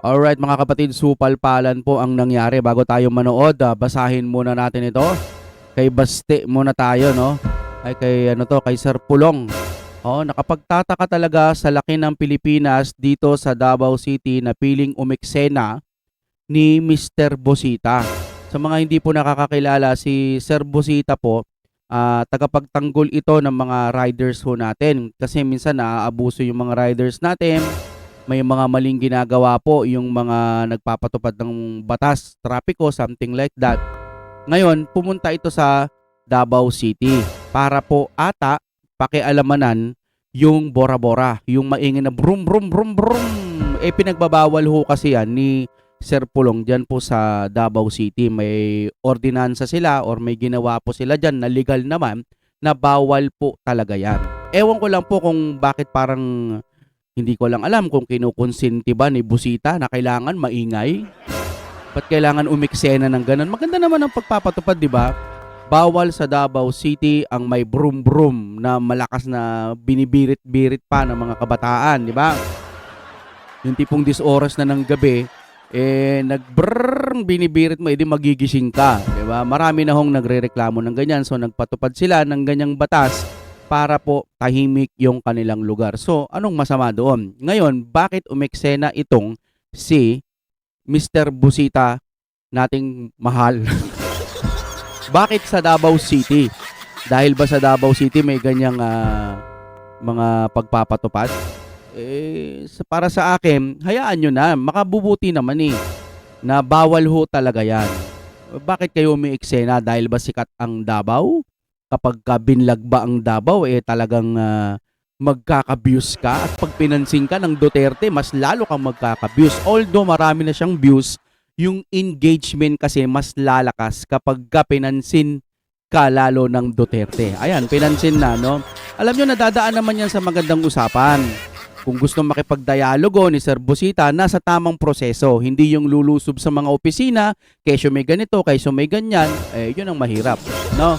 Alright mga kapatid, supalpalan po ang nangyari. Bago tayo manood, basahin muna natin ito. Kay Baste muna tayo, no? Ay kay ano to, kay Sir Pulong. Oh, nakapagtataka talaga sa laki ng Pilipinas dito sa Davao City na piling umeksena ni Mr. Bosita. Sa mga hindi po nakakakilala, si Sir Bosita po, tagapagtanggol ito ng mga riders ho natin. Kasi minsan naaabuso yung mga riders natin. May mga maling ginagawa po yung mga nagpapatupad ng batas, trapiko, something like that. Ngayon, pumunta ito sa Davao City para po ata pakialamanan yung Bora-Bora, yung maingay na brum brum brum brum. Pinagbabawal ho kasi yan ni Sir Pulong dyan po sa Davao City. May ordinansa sila or may ginawa po sila dyan na legal naman na bawal po talaga yan. Ewan ko lang po kung bakit parang hindi ko lang alam kung kinukonsinti ba ni Busita na kailangan maingay. Ba't kailangan umiksena ng ganun? Maganda naman ang pagpapatupad, di ba? Bawal sa Davao City ang may brum-brum na malakas na binibirit-birit pa ng mga kabataan, di ba? Yung tipong 10 oras na ng gabi, nagbrrrr, binibirit mo, edi magigising ka, di ba? Marami na hong nagrereklamo ng ganyan, so nagpatupad sila ng ganyang batas para po tahimik yung kanilang lugar. So, anong masama doon? Ngayon, bakit umeksena itong si Mr. Busita nating mahal? Bakit sa Davao City? Dahil ba sa Davao City may ganyang mga pagpapatupad? Para sa akin, hayaan nyo na. Makabubuti naman na bawal ho talaga yan. Bakit kayo umeksena? Dahil ba sikat ang Davao? Kapag binlag ba ang Davao, talagang magkaka-views ka. At pag pinansin ka ng Duterte, mas lalo kang magkaka-views. Although marami na siyang views, yung engagement kasi mas lalakas kapag pinansin ka lalo ng Duterte. Ayan, pinansin na, no? Alam nyo, nadadaan naman yan sa magandang usapan. Kung gusto makipagdialogo ni Sir Busita, nasa tamang proseso. Hindi yung lulusob sa mga opisina, kesyo may ganito, kesyo may ganyan. Yun ang mahirap, no?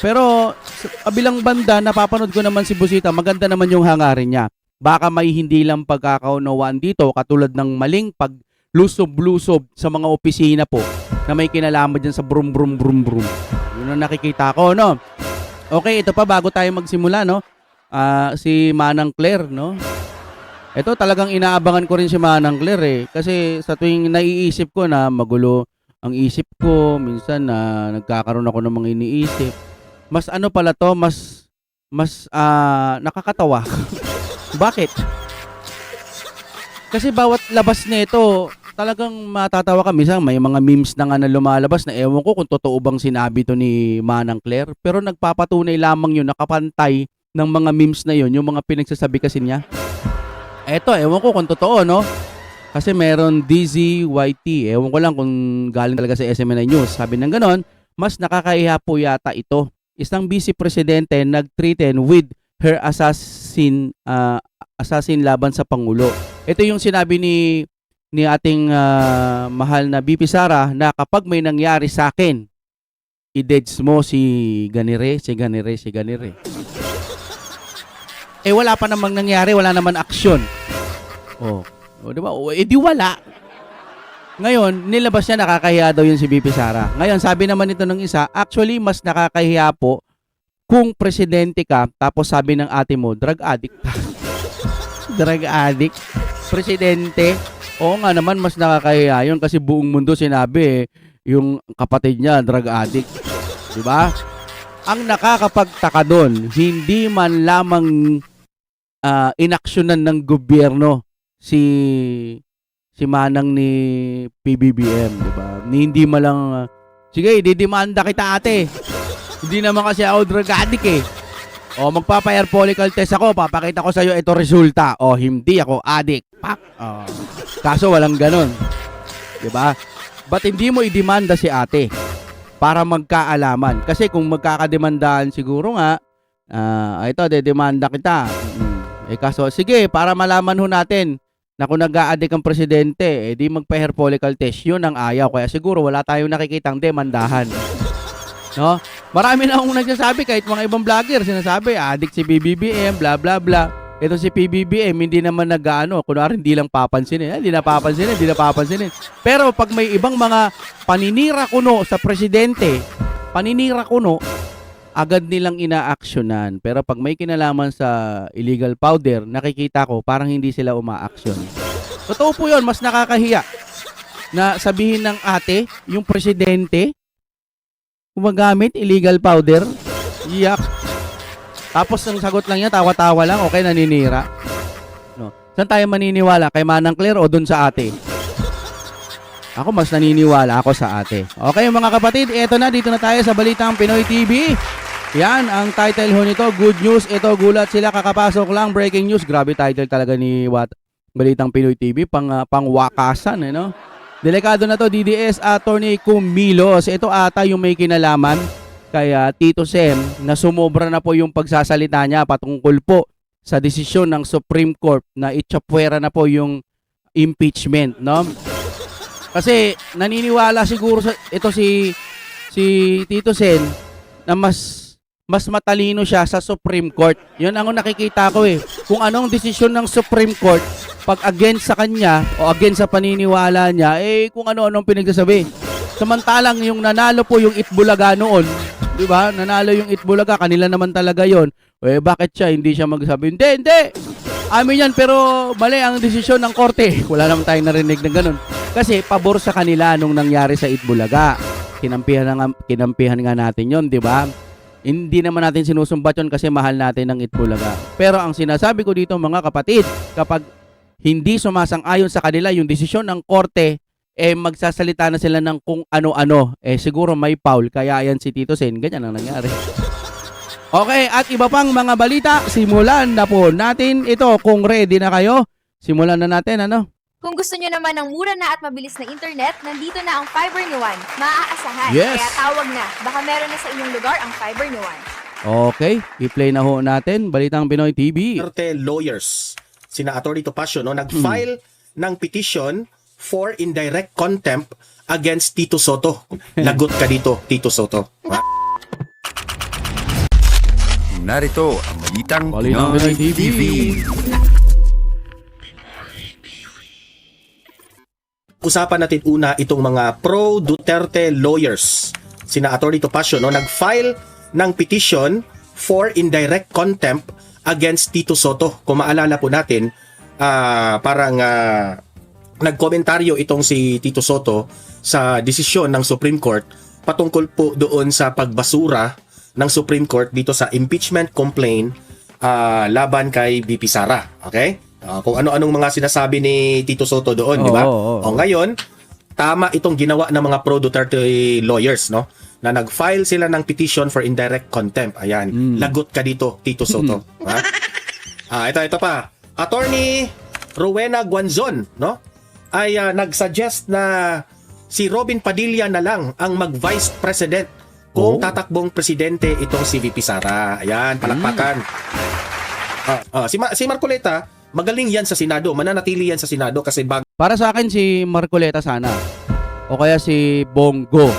Pero sa kabilang banda, napapanood ko naman si Busita, maganda naman yung hangarin niya. Baka may hindi lang pagkakaunawaan dito, katulad ng maling paglusob-lusob sa mga opisina po na may kinalaman dyan sa brum brum brum brum. Yun ang nakikita ko, no? Okay, ito pa bago tayo magsimula, no? Si Manang Claire, no? Ito talagang inaabangan ko rin si Manang Claire Kasi sa tuwing naiisip ko na magulo ang isip ko, minsan na nagkakaroon ako ng mga iniisip. Mas ano pala to, mas nakakatawa. Bakit? Kasi bawat labas nito, talagang matatawa ka. Minsan may mga memes na nga na lumalabas na ewan ko kung totoo bang sinabi to ni Manang Claire. Pero nagpapatunay lamang yun, nakapantay ng mga memes na yun, yung mga pinagsasabi kasi niya. Eto, ewan ko kung totoo, no? Kasi meron DZYT. Ewan ko lang kung galing talaga sa SMNI News. Sabi ng ganon, mas nakakahiya po yata ito. Isang vice presidente nag-threaten with her assassin laban sa Pangulo. Ito yung sinabi ni ating mahal na BP Sara na kapag may nangyari sa akin, i-deads mo si Ganire. Wala pa namang nangyari, wala naman aksyon. Di ba? Di wala. Ngayon, nilabas niya nakakahiya daw yun si BP Sara. Ngayon, sabi naman ito ng isa, actually, mas nakakahiya po kung presidente ka, tapos sabi ng ate mo, drug addict. Drug addict? Presidente? Oo nga naman, mas nakakahiya yun kasi buong mundo sinabi yung kapatid niya, drug addict. Diba? Ang nakakapagtaka doon, hindi man lamang inaksyonan ng gobyerno si Manang ni PBBM, di ba? Hindi malang, sige, didemanda kita ate. Hindi naman kasi ako drug addict magpapa-air follicle test ako, papakita ko sa'yo ito resulta. Hindi ako addict. Pak! Kaso walang ganon. Di ba? Ba't hindi mo idemanda si ate para magkaalaman? Kasi kung magkakademandaan siguro nga, ito, dedemanda kita. Kaso, sige, para malaman ho natin na kung nag-a-addict ang presidente, di magpa-hair follicle test. Yun ang ayaw. Kaya siguro wala tayong nakikitang demandahan. No? Marami na akong nagsasabi, kahit mga ibang vlogger, sinasabi, addict si BBBM, bla bla bla. Ito si PBBM, hindi naman nag-ano, kunwari hindi lang papansinin. Hindi napapansinin. Pero pag may ibang mga paninira kuno sa presidente, agad nilang inaaksyonan. Pero pag may kinalaman sa illegal powder, nakikita ko parang hindi sila umaaksyon. Totoo po yun, mas nakakahiya na sabihin ng ate, yung presidente, gumagamit illegal powder. Yak. Tapos ang sagot lang niya, tawa-tawa lang, okay, naninira. No. Saan tayo maniniwala? Kay Manang Claire o dun sa ate? Ako mas naniniwala ako sa ate. Okay mga kapatid, eto na, dito na tayo sa Balitang Pinoy TV. Yan, ang title ho nito, good news. Ito, gulat sila, kakapasok lang, breaking news. Grabe title talaga ni Balitang Pinoy TV, pangwakasan, no? Delikado na to, DDS Attorney Kumilos. Ito ata yung may kinalaman kaya Tito Sen na sumobra na po yung pagsasalita niya patungkol po sa desisyon ng Supreme Court na itsapuera na po yung impeachment, no? Kasi naniniwala siguro ito si Tito Sen na mas matalino siya sa Supreme Court. 'Yun ang nakikita ko eh. Kung anong desisyon ng Supreme Court pag against sa kanya o against sa paniniwala niya, kung ano-anong pinagsasabi. Samantalang yung nanalo po yung Itbulaga noon, di ba? Nanalo yung Itbulaga, kanila naman talaga yon. Bakit hindi siya magsabi? Hindi! Amin yan, pero mali ang desisyon ng korte. Wala naman tayong narinig ng ganun. Kasi pabor sa kanila nung nangyari sa Itbulaga. Kinampihan nga natin yon, di ba? Hindi naman natin sinusumbat yon kasi mahal natin ng Itbulaga. Pero ang sinasabi ko dito mga kapatid, kapag hindi sumasang-ayon sa kanila yung desisyon ng korte, magsasalita na sila ng kung ano-ano. Siguro may foul, kaya yan si Tito Sen. Ganyan ang nangyari. Okay, at iba pang mga balita, simulan na po natin ito. Kung ready na kayo, simulan na natin, ano? Kung gusto nyo naman ng mura na at mabilis na internet, nandito na ang Fiber ni Juan. Maaasahan. Yes. Kaya tawag na. Baka meron na sa inyong lugar ang Fiber ni Juan. Okay, i-play na ho natin. Balitang Pinoy TV. Lawyers, sina Atty. Topacio, no, nag-file ng petition for indirect contempt against Tito Soto. Lagot ka dito, Tito Soto. Narito ang Balitang Balitang Pinoy Pinoy TV. TV. Usapan natin una itong mga pro-Duterte lawyers. Sina Atty. Topacio, no, nag-file ng petition for indirect contempt against Tito Soto. Kung maalala po natin, nagkomentaryo itong si Tito Soto sa desisyon ng Supreme Court patungkol po doon sa pagbasura ng Supreme Court dito sa impeachment complaint laban kay BP Sara. Okay? Kung ano-anong mga sinasabi ni Tito Soto doon, di ba? O ngayon, tama itong ginawa ng mga pro-Duterte lawyers, no? Na nag-file sila ng petition for indirect contempt. Ayan, lagot ka dito, Tito Soto. Ito pa. Attorney Rowena Guanzon, no? Ay nag-suggest na si Robin Padilla na lang ang mag-vice president kung tatakbong presidente itong si VP Sara. Ayan, palakpakan. Si Marcoleta, magaling yan sa Senado. Mananatili yan sa Senado kasi Para sa akin si Marcoleta sana. O kaya si Bongo.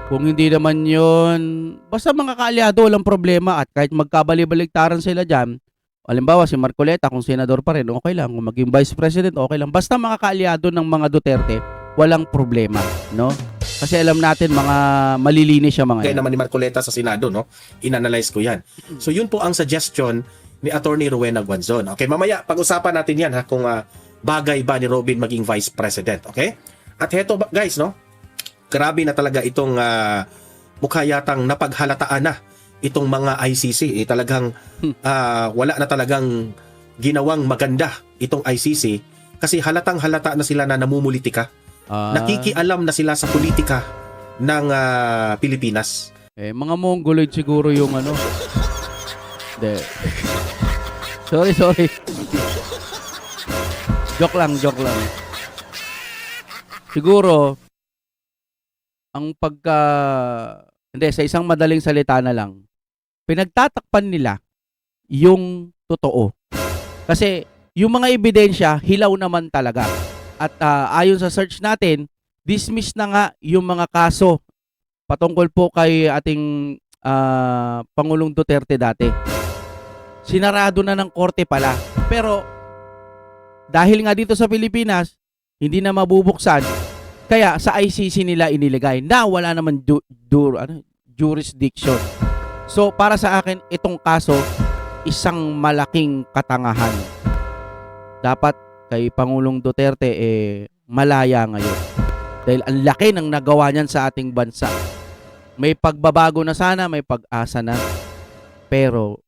Kung hindi naman yun, basta mga kaalyado, walang problema. At kahit magkabali-baligtaran sila dyan, halimbawa si Marcoleta, kung senador pa rin, okay lang. Kung maging vice president, okay lang. Basta mga kaalyado ng mga Duterte, walang problema, no? Kasi alam natin, mga malilinis siya mga kaya yan. naman ni Marcoleta sa Senado, no? Inanalyze ko yan. So yun po ang suggestion ni Attorney Rowena Guanzon. Okay, mamaya pag-usapan natin yan ha, kung bagay ba ni Robin maging vice president. Okay? At heto guys, no? Grabe na talaga itong mukha yatang napaghalataan na itong mga ICC. Talagang wala na talagang ginawang maganda itong ICC kasi halatang halata na sila na namumulitika. Nakikialam na sila sa politika ng Pilipinas. Mga Mongoloid siguro yung ano. De. Sorry. Joke lang. Siguro, ang hindi, sa isang madaling salita na lang, pinagtatakpan nila yung totoo. Kasi, yung mga ebidensya, hilaw naman talaga. At ayon sa search natin, dismiss na nga yung mga kaso patungkol po kay ating Pangulong Duterte dati. Sinarado na ng korte pala. Pero dahil nga dito sa Pilipinas, hindi na mabubuksan, kaya sa ICC nila iniligay na wala naman jurisdiction. So para sa akin, itong kaso, isang malaking katangahan. Dapat kay Pangulong Duterte malaya ngayon. Dahil ang laki ng nagawa niyan sa ating bansa. May pagbabago na sana, may pag-asa na. Pero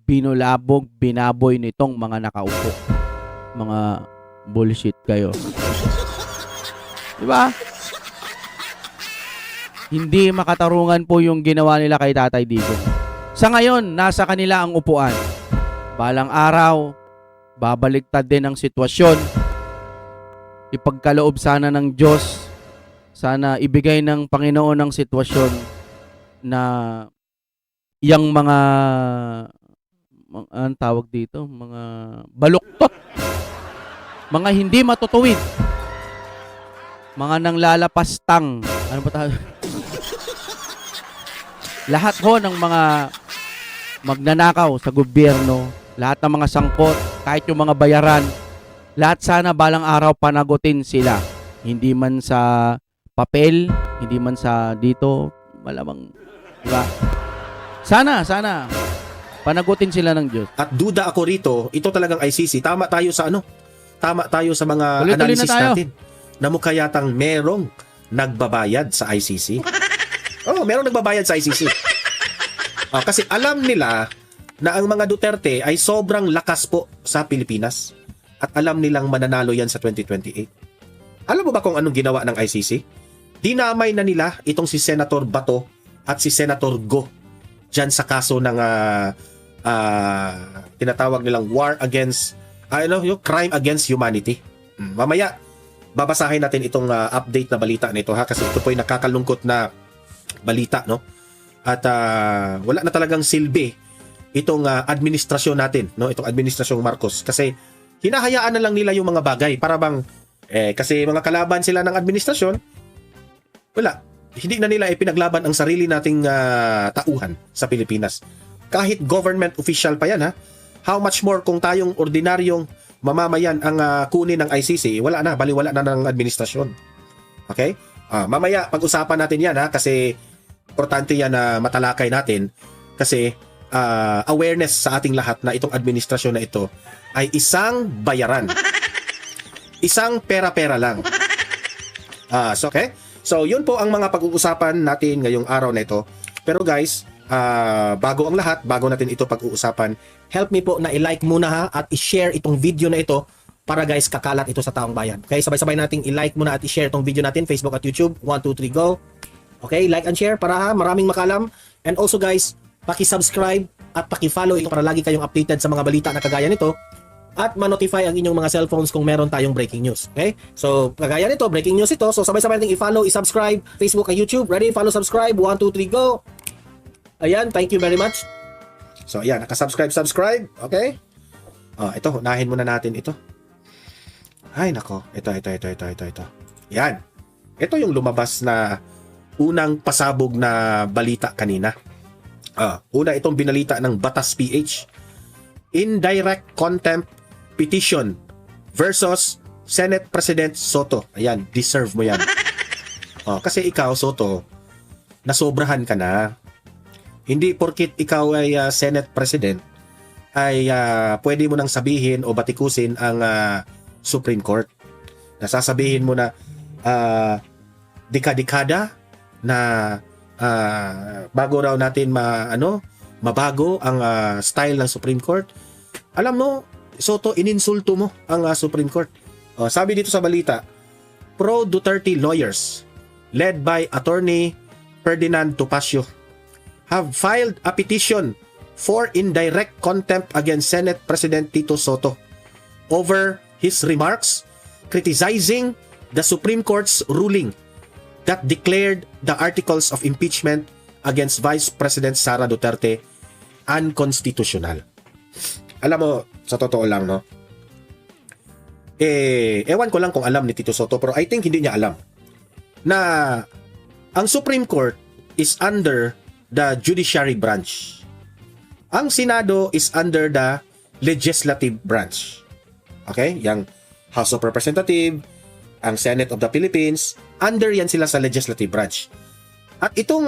binulabog, binaboy nitong mga nakaupo. Mga bullshit kayo. Diba? Hindi makatarungan po yung ginawa nila kay Tatay Digong. Sa ngayon, nasa kanila ang upuan. Balang araw, babaliktad din ang sitwasyon. Ipagkaloob sana ng Diyos. Sana ibigay ng Panginoon ang sitwasyon na yang mga ang tawag dito, mga baluktot, mga hindi matutuwid, mga nanglalapastang, ano ba tawag? Lahat ho ng mga magnanakaw sa gobyerno, lahat ng mga sangkot, kahit yung mga bayaran, lahat sana balang araw panagutin sila. Hindi man sa papel, hindi man sa dito, malamang, di ba? Sana, panagutin sila ng Diyos. At duda ako rito, ito talagang ICC. Tama tayo sa ano? Tama tayo sa mga Tuloy-tuloy analysis na tayo. natin. Na mukha yatang merong nagbabayad sa ICC. Oh, merong nagbabayad sa ICC. Kasi alam nila na ang mga Duterte ay sobrang lakas po sa Pilipinas. At alam nilang mananalo yan sa 2028. Alam mo ba kung anong ginawa ng ICC? Dinamay na nila itong si Senator Bato at si Senator Go dyan sa kaso ng tinatawag nilang war against yung crime against humanity. Mamaya babasahin natin itong update na balita nito ha, kasi ito po ay nakakalungkot na balita, no? At wala na talagang silbi itong administrasyon natin, no? Itong administrasyong Marcos, kasi hinahayaan na lang nila yung mga bagay para bang kasi mga kalaban sila ng administrasyon, wala, hindi na nila ipinaglaban ang sarili nating tauhan sa Pilipinas. Kahit government official pa yan ha, how much more kung tayong ordinaryong mamamayan ang kunin ng ICC, wala na, baliwala na ng administrasyon. Okay? Mamaya pag-usapan natin yan ha, kasi importante yan na matalakay natin, kasi awareness sa ating lahat na itong administrasyon na ito ay isang bayaran. Isang pera-pera lang. Okay? So, yun po ang mga pag-uusapan natin ngayong araw na ito. Pero guys, bago ang lahat, bago natin ito pag-uusapan, help me po na i-like muna ha, at i-share itong video na ito para guys, kakalat ito sa taong bayan. Okay, sabay-sabay nating i-like muna at i-share itong video natin, Facebook at YouTube. 1, 2, 3, go! Okay, like and share para ha, maraming makalam. And also guys, paki-subscribe at paki-follow ito para lagi kayong updated sa mga balita na kagaya nito. At ma-notify ang inyong mga cellphones kung meron tayong breaking news. Okay? So, kagaya nito, breaking news ito. So, sabay-sabay natin i-follow, i-subscribe, Facebook at YouTube. Ready? Follow, subscribe. 1, 2, 3, go! Ayan, thank you very much. So, ayan, nakasubscribe, subscribe. Okay? Ito, unahin muna natin ito. Ay, nako. Ito. Yan. Ito yung lumabas na unang pasabog na balita kanina. Una itong binalita ng Batas PH. Indirect contempt petition versus Senate President Soto. Ayan, deserve mo yan. Kasi ikaw, Soto, nasobrahan ka na. Hindi porkit ikaw ay Senate President ay pwede mo nang sabihin o batikusin ang Supreme Court. Nasasabihin mo na dekada-dekada na bago raw natin mabago ang style ng Supreme Court. Alam mo, Soto, ininsulto mo ang Supreme Court. Sabi dito sa balita, pro-Duterte lawyers led by Attorney Ferdinand Topacio have filed a petition for indirect contempt against Senate President Tito Soto over his remarks criticizing the Supreme Court's ruling that declared the articles of impeachment against Vice President Sara Duterte unconstitutional. Alam mo, sa totoo lang, no? Ewan ko lang kung alam ni Tito Soto, pero I think hindi niya alam na ang Supreme Court is under the judiciary branch. Ang Senado is under the legislative branch. Okay? Yang House of Representatives, ang Senate of the Philippines, under yan sila sa legislative branch. At itong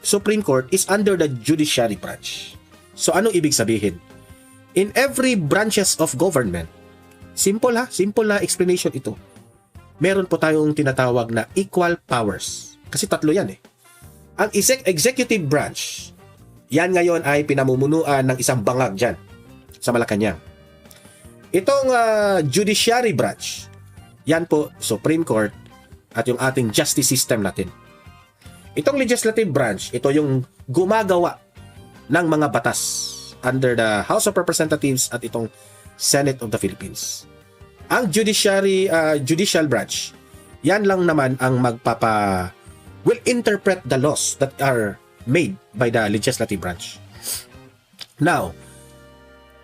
Supreme Court is under the judiciary branch. So anong ibig sabihin? In every branches of government, simple na explanation ito. Meron po tayong tinatawag na equal powers. Kasi tatlo yan eh. Ang executive branch, yan ngayon ay pinamumunuan ng isang bangag dyan sa Malacanang. Itong judiciary branch, yan po Supreme Court at yung ating justice system natin. Itong legislative branch, ito yung gumagawa ng mga batas under the House of Representatives at itong Senate of the Philippines. Ang judicial branch, yan lang naman ang will interpret the laws that are made by the legislative branch. Now,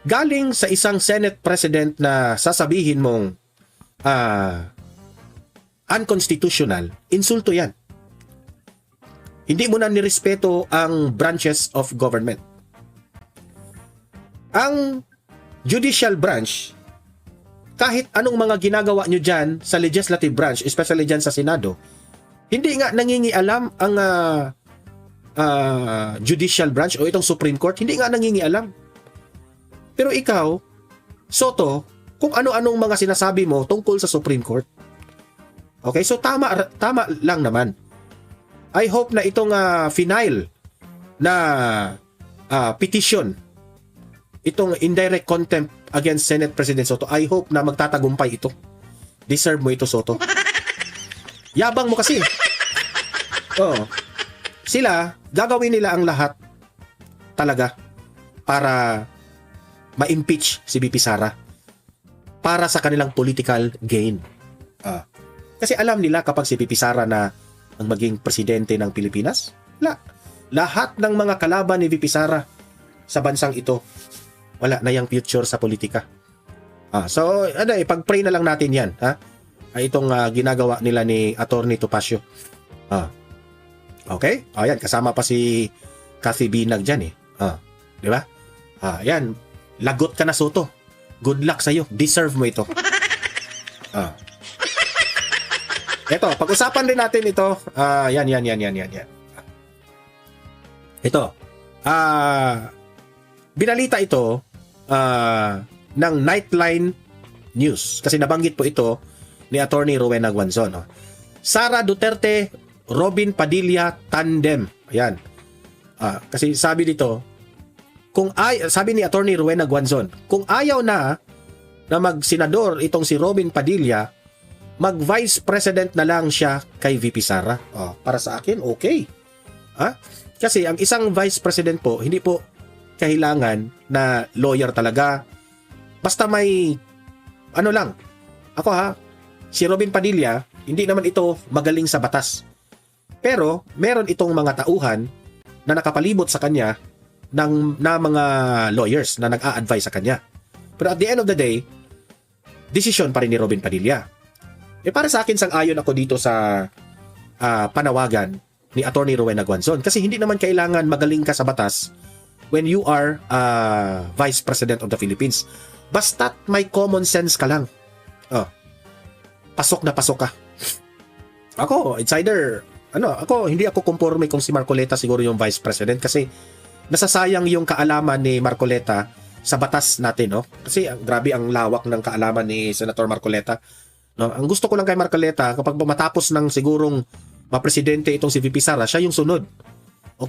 galing sa isang Senate President na sasabihin mong unconstitutional, insulto yan. Hindi mo na nirespeto ang branches of government. Ang judicial branch, kahit anong mga ginagawa nyo dyan sa legislative branch, especially dyan sa Senado, hindi nga nangingialam ang judicial branch o itong Supreme Court, hindi nga nangingialam. Pero ikaw, Soto, kung ano-anong mga sinasabi mo tungkol sa Supreme Court. Okay, so tama lang naman. I hope na itong final na petition, itong indirect contempt against Senate President Soto, I hope na magtatagumpay ito. Deserve mo ito, Soto. Yabang mo kasi. Oo. Sila, gagawin nila ang lahat talaga para ma-impeach si VP Sara para sa kanilang political gain. Kasi alam nila kapag si VP Sara na ang maging presidente ng Pilipinas, lahat ng mga kalaban ni VP Sara sa bansang ito, wala na yung future sa politika. So, pag-pray na lang natin yan. Itong ginagawa nila ni Attorney Topacio. Okay? Ayan, kasama pa si Cathy Binag dyan eh. Di ba? Ayan, lagot ka na, Soto. Good luck sa'yo. Deserve mo ito. Ito, pag-usapan rin natin ito. Yan. Ito. Binalita ito ng Nightline News. Kasi nabanggit po ito ni Attorney Rowena Guanzon. Sara Duterte, Robin Padilla tandem. Ayan. Kasi sabi dito, sabi ni Attorney Rowena Guanzon, kung ayaw na mag-senador itong si Robin Padilla, mag-vice president na lang siya kay VP Sara. Para sa akin, okay. Kasi ang isang vice president po, hindi po kailangan na lawyer talaga. Basta may, si Robin Padilla, hindi naman ito magaling sa batas. Pero, meron itong mga tauhan na nakapalibot sa kanya na mga lawyers na nag-a-advise sa kanya. Pero at the end of the day, desisyon pa rin ni Robin Padilla. Para sa akin, sang-ayon ako dito sa panawagan ni Attorney Rowena Guanzon. Kasi hindi naman kailangan magaling ka sa batas when you are Vice President of the Philippines. Basta't may common sense ka lang. Pasok na pasok ka. Ako, hindi ako conforme kung si Marcoleta siguro yung Vice President kasi nasasayang yung kaalaman ni Marcoleta sa batas natin, no? Kasi grabe ang lawak ng kaalaman ni Senator Marcoleta. No? Ang gusto ko lang kay Marcoleta, kapag matapos ng sigurong mapresidente itong si VP Sara, siya yung sunod.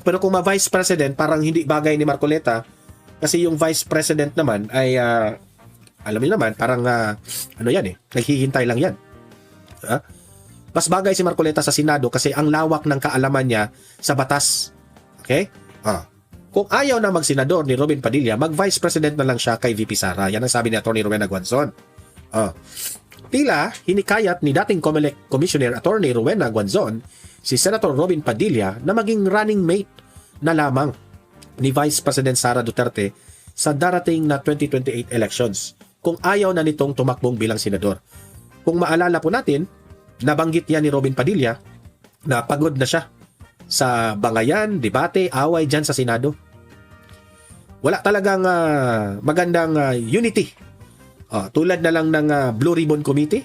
Pero kung ma-Vice President, parang hindi bagay ni Marcoleta kasi yung Vice President naman ay, alam niyo naman, parang, naghihintay lang yan. Mas bagay si Marcoleta sa Senado kasi ang lawak ng kaalaman niya sa batas. Okay? Kung ayaw na mag-senador ni Robin Padilla, mag-Vice President na lang siya kay VP Sara. Yan ang sabi ni Atty. Rowena Guanzon. Tila, hinikayat ni dating COMELEC Commissioner Atty. Rowena Guanzon si Senator Robin Padilla na maging running mate na lamang ni Vice President Sara Duterte sa darating na 2028 elections kung ayaw na nitong tumakbong bilang senador. Kung maalala po natin, nabanggit yan ni Robin Padilla na pagod na siya sa bangayan, debate, away dyan sa Senado. wala talagang magandang unity. Tulad na lang ng Blue Ribbon Committee,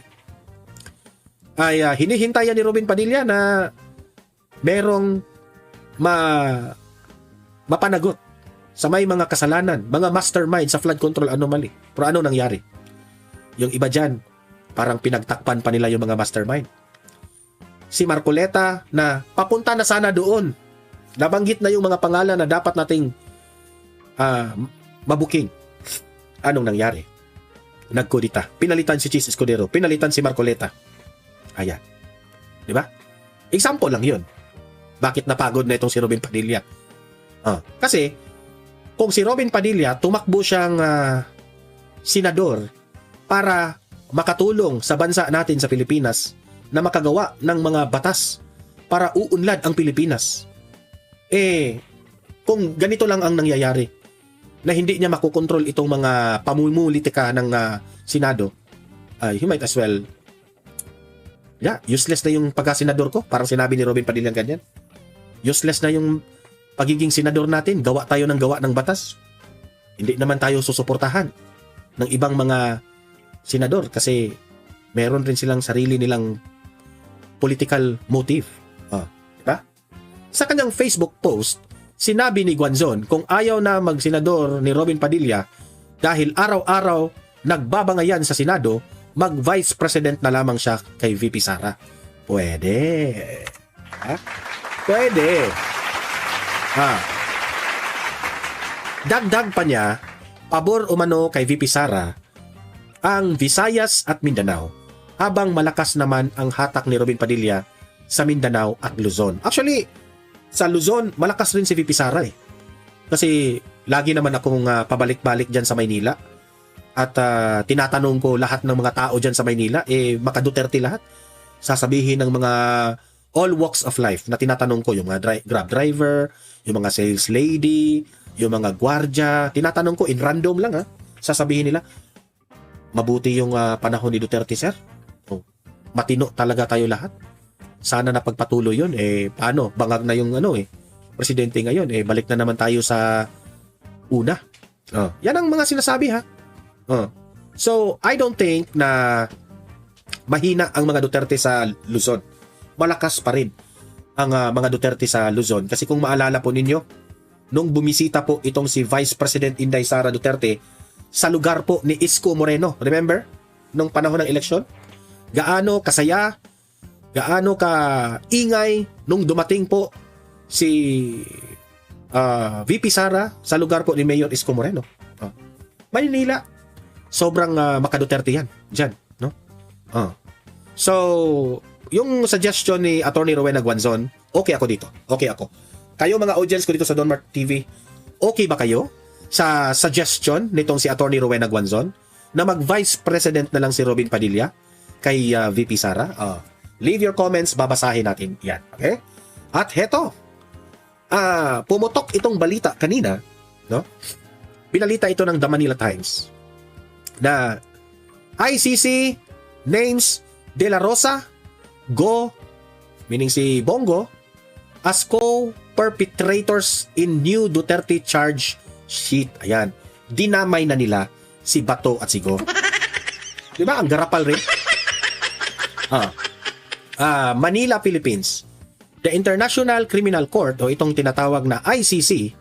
ay hinihintayan ni Robin Padilla na merong mapanagot sa may mga kasalanan, mga mastermind sa flood control anomaly. Pero ano nangyari? Yung iba dyan, parang pinagtakpan pa nila yung mga mastermind. Si Marcoleta na papunta na sana doon. Nabanggit na yung mga pangalan na dapat nating mabuking. Anong nangyari? Nagkudita. Pinalitan si Chis Escudero. Pinalitan si Marcoleta. Ayan. Di ba? Example lang yun. Bakit napagod na itong si Robin Padilla? Kasi, kung si Robin Padilla, tumakbo siyang senador para makatulong sa bansa natin sa Pilipinas na makagawa ng mga batas para uunlad ang Pilipinas. Kung ganito lang ang nangyayari, na hindi niya makokontrol itong mga pamumulitika ng Senado, he might as well, useless na yung pagka-senador ko. Parang sinabi ni Robin Padilla ganyan. Useless na yung pagiging senador natin. Gawa tayo ng gawa ng batas. Hindi naman tayo susuportahan ng ibang mga senador kasi meron rin silang sarili nilang political motive. Diba? Sa kanyang Facebook post, sinabi ni Guanzon kung ayaw na mag-senador ni Robin Padilla dahil araw-araw nagbabangayan sa Senado, mag-vice president na lamang siya kay VP Sara. Pwede. Pwede. Dagdag pa niya, pabor umano kay VP Sara ang Visayas at Mindanao, habang malakas naman ang hatak ni Robin Padilla sa Mindanao at Luzon. Actually, sa Luzon, malakas rin si VP Sara Kasi lagi naman akong pabalik-balik dyan sa Maynila. At tinatanong ko lahat ng mga tao dyan sa Maynila, maka-Duterte lahat. Sasabihin ng mga all walks of life na tinatanong ko, yung mga grab driver, yung mga sales lady, yung mga gwardya, tinatanong ko in random lang sasabihin nila, mabuti yung panahon ni Duterte, sir. Matino talaga tayo lahat. Sana napagpatuloy yun. Paano? Bangag na yung presidente ngayon. Balik na naman tayo sa una. Yan ang mga sinasabi So, I don't think na mahina ang mga Duterte sa Luzon. Malakas pa rin ang mga Duterte sa Luzon. Kasi kung maalala po ninyo, nung bumisita po itong si Vice President Inday Sara Duterte sa lugar po ni Isko Moreno, remember? Nung panahon ng eleksyon? Gaano kasaya, gaano ka ingay nung dumating po si VP Sara sa lugar po ni Mayor Isko Moreno. Maynila, sobrang maka-Duterte yan dyan, no? So, yung suggestion ni Attorney Rowena Guanzon, okay ako dito. Okay ako. Kayo mga audience ko dito sa Don Mark TV, okay ba kayo sa suggestion nitong si Attorney Rowena Guanzon na mag-Vice President na lang si Robin Padilla kay VP Sara? Leave your comments, babasahin natin yan. Okay? At heto, pumutok itong balita kanina, no? Pinalita ito ng The Manila Times na ICC names De La Rosa, Go, meaning si Bongo, as co-perpetrators in new Duterte charge sheet. Ayan. Dinamay na nila si Bato at si Go. Di ba? Ang garapal rin. Manila, Philippines. The International Criminal Court, o itong tinatawag na ICC,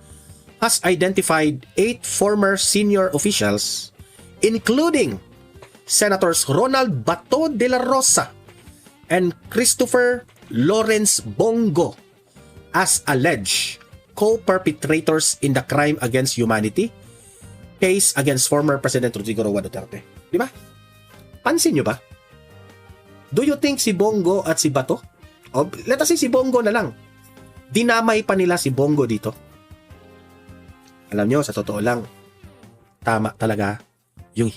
has identified 8 former senior officials, including Senators Ronald Bato de la Rosa and Christopher Lawrence Bongo, as alleged co-perpetrators in the crime against humanity case against former President Rodrigo Roa Duterte. Di ba? Pansin nyo ba? Do you think si Bongo at si Bato, let us say si Bongo na lang, dinamay pa nila si Bongo dito? Alam nyo, sa totoo lang, tama talaga yung